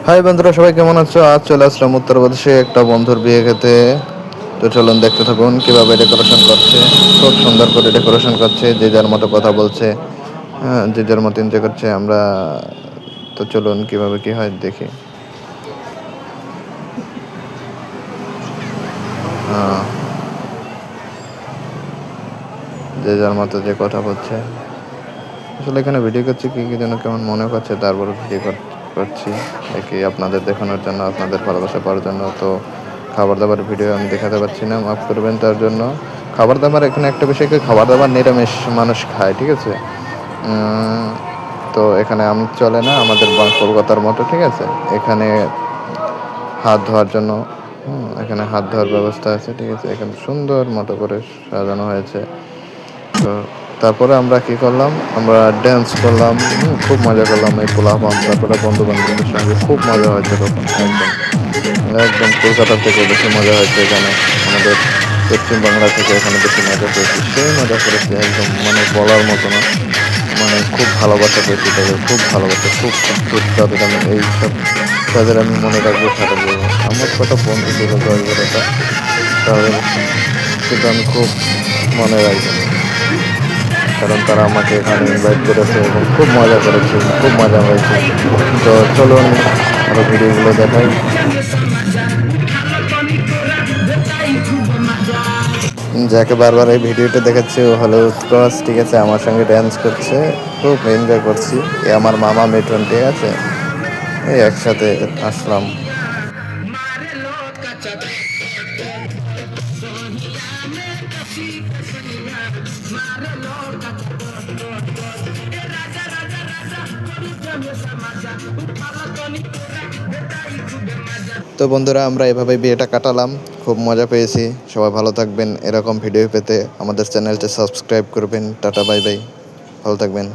High বন্ধুরা, সবাই কেমন আছো? আজ চলে আসলাম উত্তরপ্রদেশে একটা বন্ধুর বিয়ে খেতে। তো চলুন দেখতে থাকুন কিভাবে ডেকোরেশন করছে। খুব সুন্দর করে ডেকোরেশন করছে, যে যার মতো কথা বলছে। হ্যাঁ, যে যার মতো এনজয় করছে। আমরা তো চলুন কিভাবে কি হয় দেখি। হ্যাঁ, যে যার মতো যে কথা বলছে। আসলে এখানে ভিডিও করছি কি কি যেন কেমন মনে করছে, তারপর ভিডিও করছি দেখি আপনাদের দেখানোর জন্য, আপনাদের ভালোবাসা পাওয়ার জন্য। তো খাবার দাবার ভিডিও আমি দেখাতে পারছি না, মাফ করবেন তার জন্য। খাবার দাবার এখানে একটা বিষয় কি, খাবার দাবার নিরামিষ মানুষ খায়, ঠিক আছে। উম, তো এখানে আম চলে না আমাদের কলকাতার মতো, ঠিক আছে। এখানে হাত ধোয়ার জন্য এখানে হাত ধোয়ার ব্যবস্থা আছে, ঠিক আছে। এখানে সুন্দর মতো করে সাজানো হয়েছে। তো তারপরে আমরা কি করলাম, আমরা ড্যান্স করলাম, খুব মজা করলাম এই পোলাপান। তারপরে বন্ধু বান্ধবদের সঙ্গে খুব মজা হয়েছে তখন। একদম একদম কলকাতার থেকে বেশি মজা হয়েছে এখানে। আমাদের পশ্চিমবাংলা থেকে এখানে বেশি মজা পেয়েছি, সেই মজা করেছি একদম, মানে বলার মতো না। মানে খুব ভালোবাসা পেয়েছি তাদের, খুব ভালোবাসা, খুব অদ্ভুত তাদের। আমি এইসব তাদের আমি মনে রাখবো সারা জীবন। আমার কটা বন্ধু ছিল 10-12টা, তাদের কিন্তু আমি খুব মনে রাখবো, কারণ তারা আমাকে এখানে ইনভাইট করেছে এবং খুব মজা করেছে, খুব মজা হয়েছে। তো চলুন আরও ভিডিওগুলো দেখাই। যাকে বারবার এই ভিডিওটা দেখাচ্ছে ও হলো উৎকর্ষ, ঠিক আছে। আমার সঙ্গে ড্যান্স করছে, খুব এনজয় করছি। এ আমার মামা মিঠুন, ঠিক আছে। এই একসাথে আসলাম। তো বন্ধুরা, আমরা এভাবে বিয়েটা কাটালাম, খুব মজা পেয়েছি। সবাই ভালো থাকবেন, এরকম ভিডিও পেতে আমাদের চ্যানেলটা সাবস্ক্রাইব করবেন। টাটা, বাই বাই, ভালো থাকবেন।